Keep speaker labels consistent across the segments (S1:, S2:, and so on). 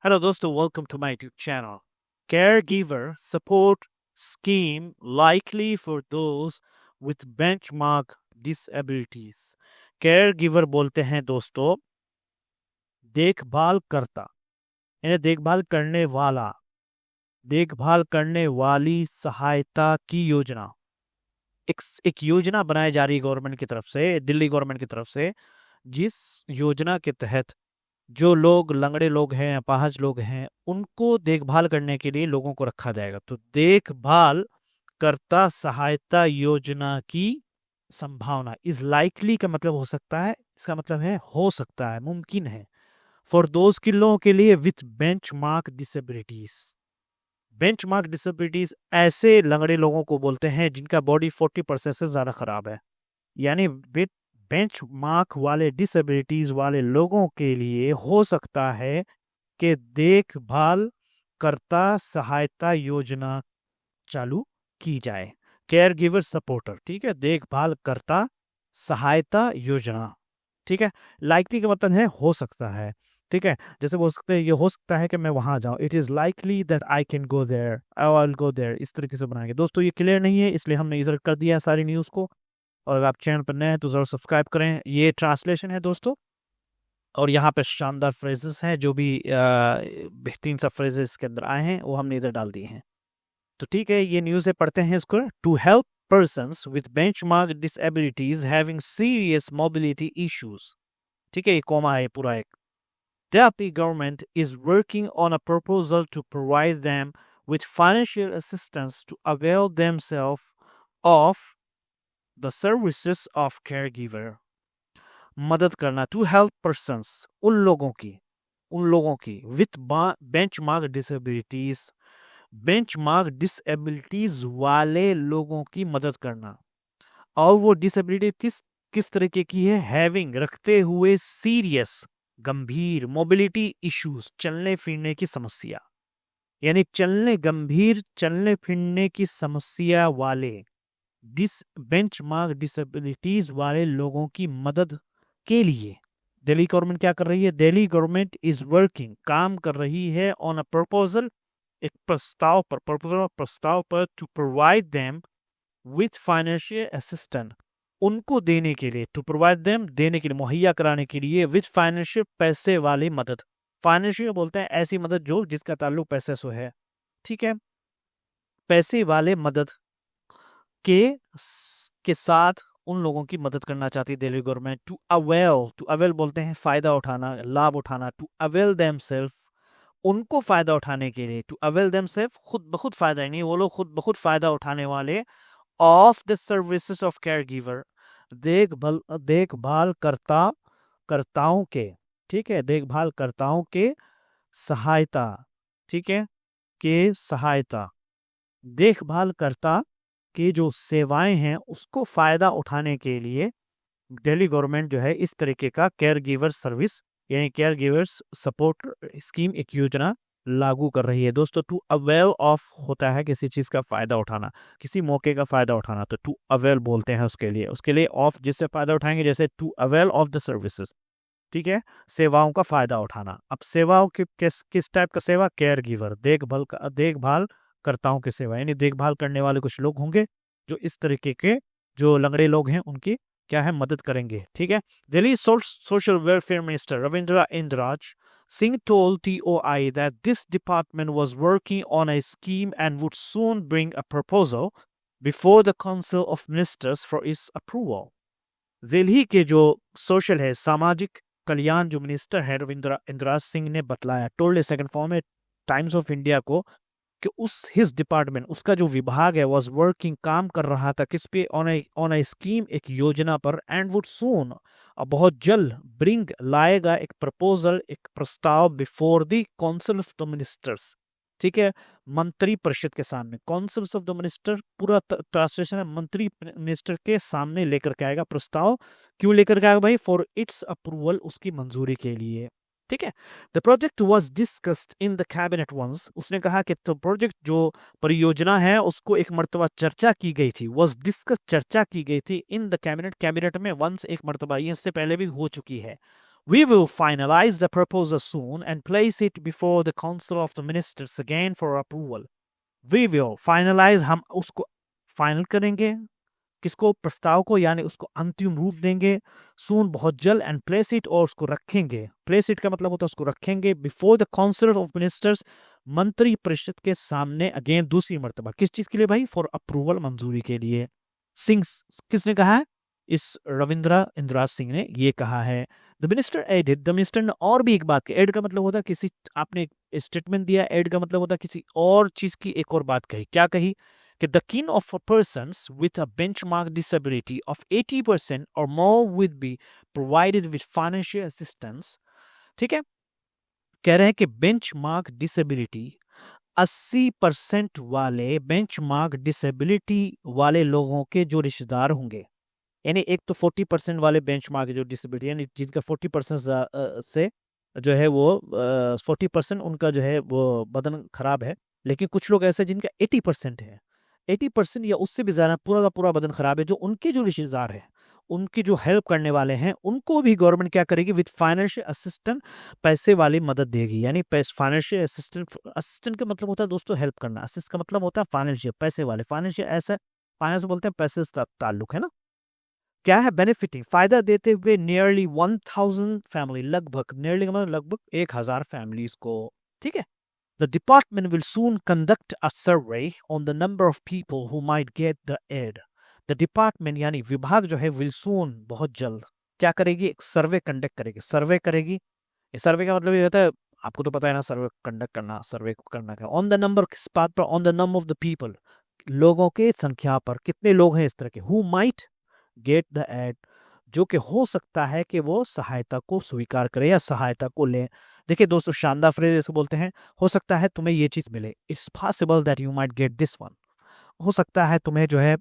S1: Hello दोस्तों, welcome to my YouTube channel. Caregiver support scheme likely for those with benchmark disabilities. Caregiver बोलते हैं दोस्तों देखभाल करता, यानी देखभाल करने वाला, देखभाल करने वाली सहायता की योजना। एक योजना बनाई जा रही है गवर्नमेंट की तरफ से, दिल्ली गवर्नमेंट की तरफ से, जिस योजना के तहत जो लोग लंगड़े लोग हैं, अपाहज लोग हैं, उनको देखभाल करने के लिए लोगों को रखा जाएगा। तो देखभाल कर्ता सहायता योजना की संभावना, इज लाइकली का मतलब हो सकता है, इसका मतलब है हो सकता है, मुमकिन है। फॉर दोज के लोगों के लिए with benchmark disabilities. Benchmark disabilities ऐसे लंगड़े लोगों को बोलते हैं जिनका बॉडी 40% से ज्यादा खराब है, यानी विथ बेंचमार्क वाले डिसेबिलिटीज वाले लोगों के लिए हो सकता है कि देखभाल कर्ता सहायता योजना चालू की जाए। केयर गिवर सपोर्टर, ठीक है, देखभाल कर्ता सहायता योजना, ठीक है। लाइकली का मतलब है हो सकता है, ठीक है। जैसे बोल सकते हैं ये हो सकता है कि मैं वहां जाऊं, it is likely that I can go there, I will go there, इस तरीके से बनाएंगे दोस्तों। ये क्लियर नहीं है, इसलिए हमने इधर कर दिया है सारी न्यूज़ को। और अगर आप चैनल पर नए हैं तो ज़रूर सब्सक्राइब करें। ये ट्रांसलेशन है दोस्तों, और यहाँ पे शानदार फ्रेजेस हैं, जो भी बेहतरीन सा फ्रेजेस के अंदर आए हैं वो हमने इधर डाल दिए हैं। तो ठीक है, ये न्यूज़ है, पढ़ते हैं इसको। To help persons with benchmark disabilities having serious mobility issues, ठीक है, ये कॉमा है पूरा एक। Delhi government is working on a proposal to provide them with financial assistance to avail themselves of the services of caregiver. मदद करना, to help persons, उन लोगों की with benchmark disabilities, benchmark disabilities वाले लोगों की मदद करना। और वो डिसेबिलिटी किस तरीके की है? हैविंग, रखते हुए, सीरियस, गंभीर, मोबिलिटी इश्यूज, चलने फिरने की समस्या, यानी गंभीर चलने फिरने की समस्या वाले बेंचमार्क डिसेबिलिटीज वाले लोगों की मदद के लिए दिल्ली गवर्नमेंट क्या कर रही है? दिल्ली गवर्नमेंट इज वर्किंग, काम कर रही है, ऑन अ प्रपोजल, एक प्रस्ताव पर to provide them with financial assistant, उनको देने के लिए, टू प्रोवाइड देम, देने के लिए, मुहैया कराने के लिए, विथ फाइनेंशियल, पैसे वाली मदद। फाइनेंशियल बोलते हैं ऐसी मदद जो जिसका ताल्लुक पैसे से है, ठीक है। पैसे वाले मदद के साथ उन लोगों की मदद करना चाहती है दिल्ली गवर्नमेंट। टू अवेल बोलते हैं फायदा उठाना, लाभ उठाना। टू अवेल देमसेल्फ, उनको फायदा उठाने के लिए। टू अवेल देमसेल्फ, खुद ब खुद फायदा, नहीं वो लोग खुद ब खुद फायदा उठाने वाले। Of the services of care giver, देखभाल करताओं के, ठीक है, देखभाल करताओं के सहायता, ठीक है, के सहायता, देखभाल करता की जो सेवाएं हैं उसको फायदा उठाने के लिए दिल्ली गवर्नमेंट जो है इस तरीके का केयर गिवर सर्विस, यानी केयर गिवर्स सपोर्ट स्कीम, एक योजना लागू कर रही है दोस्तों। टू अवेल ऑफ होता है किसी चीज का फायदा उठाना, किसी मौके का फायदा उठाना, तो टू अवेल बोलते हैं उसके लिए ऑफ जिससे फायदा उठाएंगे, जैसे to avail of the services, ठीक है, सेवाओं का फायदा उठाना। अब सेवाओं की किस टाइप का सेवा? केयर गिवर, देखभाल करताओं की सेवा, यानी देखभाल करने वाले कुछ लोग होंगे जो इस तरीके के जो लंगड़े लोग हैं उनकी क्या है, मदद करेंगे, ठीक है। Delhi social welfare minister Ravindra Indraj Singh told TOI that this department was working on a scheme and would soon bring a proposal before the Council of Ministers for its approval. Delhi के जो सोशल है, सामाजिक कल्याण जो मिनिस्टर है रविंद्र इंद्राज सिंह ने बतलाया, टोल्ड ए second form है times of India को, कि हिज डिपार्टमेंट, उसका जो विभाग है, वॉज वर्किंग, काम कर रहा था किस पे? ऑन ए स्कीम, एक योजना पर, एंड वुड सून, बहुत जल्द, ब्रिंग, लाएगा, एक प्रपोजल, एक प्रस्ताव, before the council of the ministers, ठीक है, मंत्री परिषद के सामने। काउंसिल ऑफ द मिनिस्टर पूरा ट्रांसलेशन है, मंत्री मिनिस्टर के सामने लेकर के आएगा प्रस्ताव। क्यों लेकर के आएगा भाई? फॉर इट्स अप्रूवल, उसकी मंजूरी के लिए, ठीक है। The project was discussed in the cabinet once, उसने कहा कि तो प्रोजेक्ट जो परियोजना है उसको एक मर्तबा चर्चा की गई थी, वॉज डिस्कस, चर्चा की गई थी, इन द कैबिनेट, कैबिनेट में वंस, एक मर्तबा, ये इससे पहले भी हो चुकी है। We will finalize the proposal soon and place it before the Council of the Ministers again for approval. We will finalize, हम उसको फाइनल करेंगे, किसको, प्रस्ताव को, यानी उसको अंतिम रूप देंगे, सून बहुत जल्द, एंड प्लेस इट, और उसको रखेंगे. प्लेस इट का मतलब होता है उसको रखेंगे before the council of ministers, मंत्री परिषद के सामने, अगेन दूसरी मर्तबा. किस चीज के लिए भाई? फॉर अप्रूवल, मंजूरी के लिए. सिंह किसने कहा है? इस रविंद्र इंदिराज सिंह ने ये कहा है. The minister added, the minister ने और भी एक बात की. एड का मतलब होता है किसी, आपने स्टेटमेंट दिया, एड का मतलब होता है किसी और चीज की एक और बात कही. क्या कही? कि the kin of persons with a benchmark disability of 80% or more would be provided with financial assistance. ठीक है, कह रहे हैं कि बेंचमार्क डिसेबिलिटी 80% वाले बेंचमार्क डिसेबिलिटी वाले लोगों के जो रिश्तेदार होंगे, यानी एक तो 40% वाले बेंचमार्क जो डिसेबिलिटी, यानी जिनका 40% से जो है वो 40% उनका जो है वो बदन खराब है, लेकिन कुछ लोग ऐसे जिनका 80% है, 80% या उससे भी ज़्यादा पूरा का पूरा बदन खराब है, जो उनके जो रिश्तेदार हैं, उनकी जो हेल्प करने वाले हैं, उनको भी गवर्नमेंट क्या करेगी? विद फाइनेंशियल असिस्टेंट, पैसे वाली मदद देगी. यानी फाइनेंशियल असिस्टेंट, असिस्टेंट का मतलब होता है दोस्तों हेल्प करना, असिस्ट का मतलब होता है फाइनेंशियल, पैसे वाले. फाइनेंशियल ऐसा, फाइनेंस बोलते हैं पैसे से ताल्लुक है ना. क्या है? बेनिफिटिंग, फायदा देते हुए नियरली 1000 फैमिली, लगभग, नियरली का मतलब लगभग 1000 फैमिलीज को. ठीक है. The department will soon conduct a survey on the number of people who might get the aid. The department यानी विभाग जो है will soon, बहुत जल्द, क्या करेगी? एक सर्वे कंडक्ट करेगी. सर्वे करेगी, इस सर्वे का मतलब ये होता है, आपको तो पता है ना, सर्वे कंडक्ट करना, सर्वे को करना क्या. ऑन द नंबर, किस बात पर? On the number of the people, लोगों के संख्या पर, कितने लोग हैं इस तरह के, who might get the aid, जो कि हो सकता है कि वो सहायता को स्वीकार करे या सहायता को ले. देखिए दोस्तों, शानदार फ्रेज इसको बोलते हैं, हो सकता है तुम्हें ये चीज मिले. It's possible that you might get this one. हो सकता है तुम्हें जो है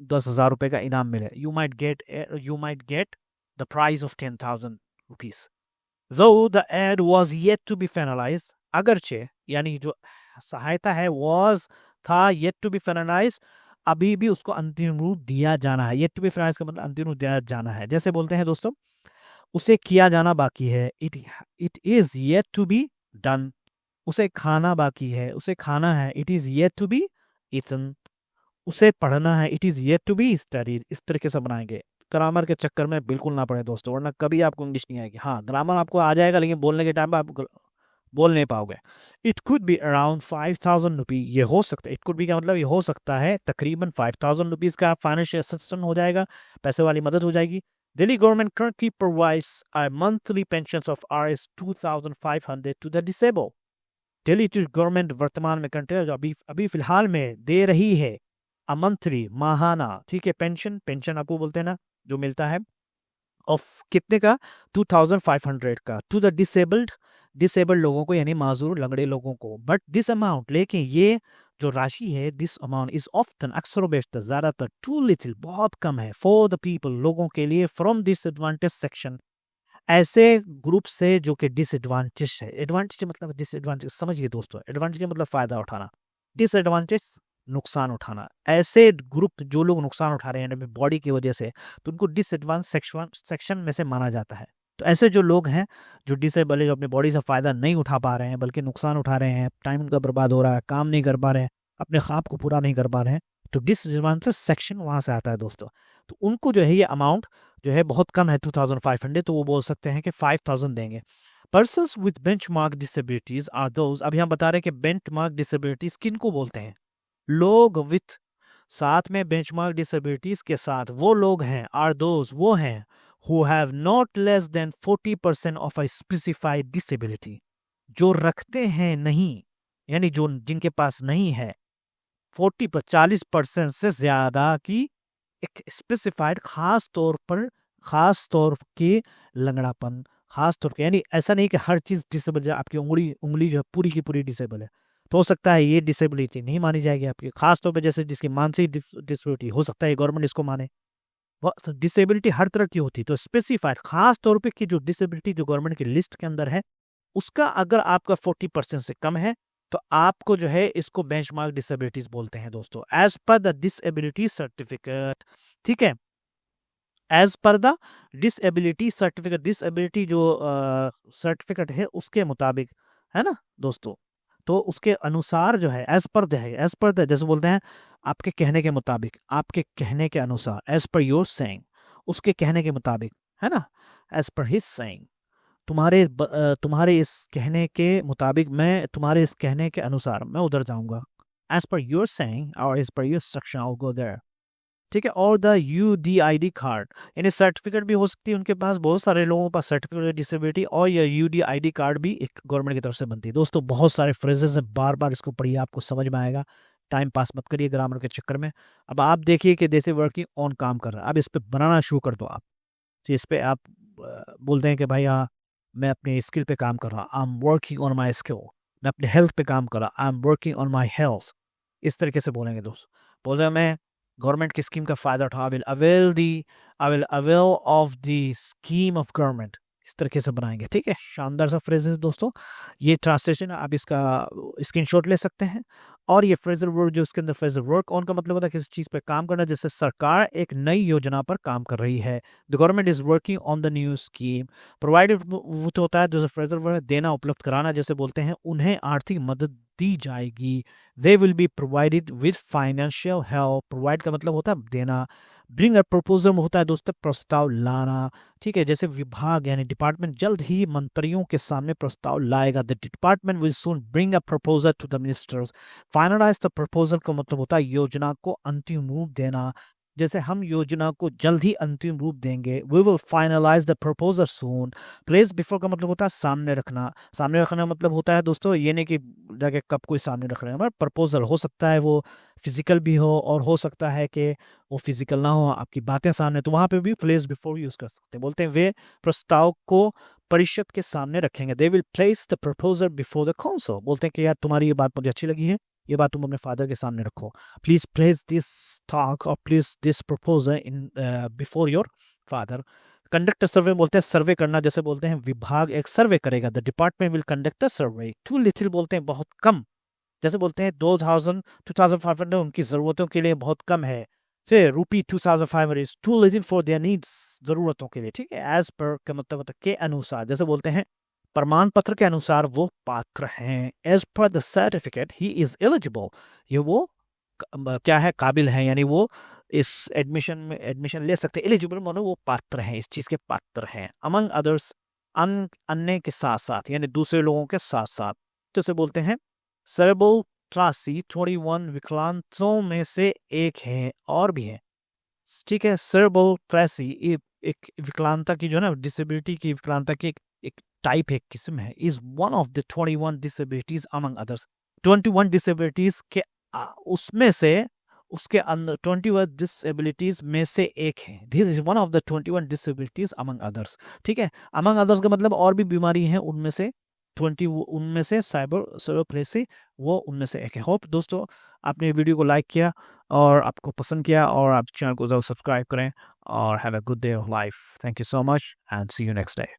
S1: 10,000 रुपए का इनाम मिले. You might get the prize of 10,000 rupees. Though the ad was yet to be finalized, अगरचे, यानी जो सहायता है was, था, yet to be finalized, अभी भी उसको अंतिम रूप दिया जाना है. yet to be finalized का मतलब अंतिम रूप दिया जाना है. जैसे बोलते हैं दोस्तों, उसे किया जाना बाकी है, it is yet to be done. उसे खाना बाकी है, उसे खाना है, it is yet to be eaten. उसे पढ़ना है, it is yet to be studied. इस तरीके से बनाएंगे. ग्रामर के चक्कर में बिल्कुल ना पड़े दोस्तों, वरना कभी आपको इंग्लिश नहीं आएगी. हाँ, ग्रामर आपको आ जाएगा, लेकिन बोलने के टाइम पे आप बोल नहीं पाओगे. It could be around 5000 rupees, ये हो सकता है. इट कुड बी का मतलब ये हो सकता है तकरीबन 5000 रुपीज का फाइनेंशियल असिस्टेंस हो जाएगा, पैसे वाली मदद हो जाएगी. Delhi government currently provides a monthly pensions of Rs 2500 to the disabled. Delhi government वर्तमान में कंट्री जो अभी फिलहाल में दे रही है a monthly, माहाना, ठीक है, पेंशन, पेंशन आपको बोलते हैं ना, जो मिलता है, ऑफ कितने का? 2500 का, टू द डिसेबल्ड लोगों को, यानी माजूर लंगड़े लोगों को. बट दिस अमाउंट, लेकिन ये जो राशि है, दिस अमाउंट इज ऑफ्टन, अक्सर बेशतर, ज्यादातर, टू लिटिल, बहुत कम है, फॉर द पीपल, लोगों के लिए, फ्रॉम डिसएडवांटेज सेक्शन, ऐसे ग्रुप से जो कि डिसएडवांटेज है. एडवांटेज मतलब डिसएडवांटेज, समझिए दोस्तों, एडवांटेज का मतलब फायदा उठाना, डिसएडवांटेज नुकसान उठाना. ऐसे ग्रुप जो लोग नुकसान उठा रहे हैं अपनी बॉडी की वजह से, तो उनको डिसएडवांस सेक्शन में से माना जाता है. तो ऐसे जो लोग हैं जो डिसेबल है, जो अपनी बॉडी से फायदा नहीं उठा पा रहे हैं, बल्कि नुकसान उठा रहे हैं, टाइम उनका बर्बाद हो रहा है, काम नहीं कर पा रहे हैं, अपने ख्वाब को पूरा नहीं कर पा रहे हैं, तो डिसएडवांटेज सेक्शन वहां से आता है दोस्तों. तो उनको जो है ये अमाउंट जो है बहुत कम है, 2500, तो वो बोल सकते हैं कि 5000 देंगे. Persons with benchmark disabilities are those, अभी हम बता रहे हैं कि बेंचमार्क डिसेबिलिटीज किन को बोलते हैं? लोग विथ, साथ में बेंचमार्क डिसेबिलिटीज के साथ वो लोग हैं, आर दोज, वो हैं, who have not less than 40% of a specified disability, जो रखते हैं नहीं, यानी जो जिनके पास नहीं है 40% से ज्यादा की एक स्पेसिफाइड, खास तौर के लंगड़ापन, खास तौर के, यानी ऐसा नहीं कि हर चीज डिसेबल, आपकी उंगली जो है पूरी की पूरी डिसेबल है, तो हो सकता है ये डिसेबिलिटी नहीं मानी जाएगी आपकी. खास तौर पे जैसे जिसकी मानसिक डिसेबिलिटी, हो सकता है गवर्नमेंट इसको माने. डिसेबिलिटी हर तरह की होती है, तो स्पेसिफाइड, खास तौर पे की जो डिसेबिलिटी जो गवर्नमेंट की लिस्ट के अंदर है, उसका अगर आपका 40% से कम है, तो आपको जो है इसको बेंचमार्क डिसेबिलिटीज बोलते हैं दोस्तों, as per the disability certificate. ठीक है. As per the disability certificate, disability जो सर्टिफिकेट है उसके मुताबिक, है ना दोस्तों। तो उसके अनुसार जो है, एज पर द है, एज पर द जैसे बोलते हैं आपके कहने के मुताबिक, आपके कहने के अनुसार, एज पर योर सेइंग, उसके कहने के मुताबिक, है ना, एज पर हिज सेइंग, तुम्हारे इस कहने के मुताबिक, मैं तुम्हारे इस कहने के अनुसार मैं उधर जाऊंगा। एज पर योर सेइंग और as per your instruction I will go there, ठीक है। और द UDID कार्ड, यानी सर्टिफिकेट भी हो सकती है उनके पास, बहुत सारे लोगों के पास सर्टिफिकेट डिसेबिलिटी, और यह UDID कार्ड भी एक गवर्नमेंट की तरफ से बनती है। दोस्तों बहुत सारे फ्रेजेस हैं, बार बार इसको पढ़िए, आपको समझ में आएगा। टाइम पास मत करिए ग्रामर के चक्कर में। अब आप देखिए कि जैसे वर्किंग ऑन काम कर रहा है, अब इस पर बनाना शुरू कर दो आप। तो इस पर आप बोलते हैं कि भाई हाँ मैं अपने स्किल पे काम कर रहा हूँ, I am working on my skill. मैं अपने हेल्थ पे काम कर रहा, I am working on my health. इस तरीके से बोलेंगे दोस्त। बोल रहे हैं मैं गवर्नमेंट की स्कीम का फायदा उठा, I will avail of the scheme of government. इस तरीके से बनाएंगे, ठीक है। शानदार सा फ्रेज है दोस्तों। ये ट्रांसलेशन आप इसका स्क्रीनशॉट ले सकते हैं। और ये फ्रेजल वर्ड जो उसके अंदर, फ्रेजल वर्क ऑन का मतलब होता है किसी चीज़ पे काम करना, जैसे सरकार एक नई योजना पर काम कर रही है, the government is working on the new scheme. Provided वो तो होता है जैसे फ्रेजल वर्ड, देना, उपलब्ध कराना, जैसे बोलते हैं उन्हें आर्थिक मदद दी जाएगी, they will be provided with financial help. Provide का मतलब होता है देना। ब्रिंग अ प्रपोजल होता है दोस्तों प्रस्ताव लाना, ठीक है। जैसे विभाग यानी डिपार्टमेंट जल्द ही मंत्रियों के सामने प्रस्ताव लाएगा, the department will soon bring a proposal to the ministers. Finalise the proposal का मतलब होता है योजना को अंतिम रूप देना, जैसे हम योजना को जल्द ही अंतिम रूप देंगे, we will finalise the proposal soon. Place before का मतलब होता है सामने रखना, सामने रखना मतलब होता है दोस्तों ये नहीं कि जाके कब कोई सामने रख रहे हैं, प्रपोजल हो सकता है वो फिजिकल भी हो, और हो सकता है कि वो फिजिकल ना हो, आपकी बातें सामने, तो वहां पे भी प्लेस बिफोर यूज कर सकते हैं। बोलते हैं वे प्रस्ताव को परिषद के सामने रखेंगे, they will place the proposal before the council. बोलते हैं कि यार तुम्हारी ये बात मुझे अच्छी लगी है, ये बात तुम अपने फादर के सामने रखो, प्लीज प्लेस दिस टॉक और please this proposal in before your father. Conduct survey बोलते हैं सर्वे करना, जैसे बोलते हैं विभाग एक सर्वे करेगा, the department will conduct a survey. Too little बोलते हैं बहुत कम, जैसे बोलते हैं 2500 उनकी जरूरतों के लिए बहुत कम है, फिर rupee 2500 is too little for their needs, जरूरतों के लिए, ठीक है। एज पर का मतलब होता है के अनुसार, जैसे बोलते हैं प्रमाण पत्र के अनुसार वो पात्र हैं, as per the certificate he is eligible, ये वो क्या है, काबिल है, यानी वो इस एडमिशन में एडमिशन ले सकते हैं। एलिजिबल मानो वो पात्र हैं, इस चीज के पात्र हैं। अमंग अदर्स, अन्य के साथ साथ, यानी दूसरे लोगों के साथ साथ, जैसे बोलते हैं सेरेब्रल ट्रासी 21 विकलांगों में से एक है, और भी है, ठीक है। सेरेब्रल ट्रासी एक विकलांगता की जो है ना, डिसेबिलिटी की विकलांगता की एक टाइप है, किस्म है, is one of the 21 disabilities among others. 21 disabilities के उसमें से, उसके अंदर 21 डिसेबिलिटीज में से एक है, this is one of the 21 disabilities among others, ठीक है। अमंग अदर्स का मतलब और भी बीमारी है, उनमें से 20 उनमें से सेरेब्रोप्लेसी वो उनमें से एक है। होप दोस्तों आपने वीडियो को लाइक किया और आपको पसंद किया, और आप चैनल को जरूर सब्सक्राइब करें, और have a good day of life. Thank you so much and see you next day.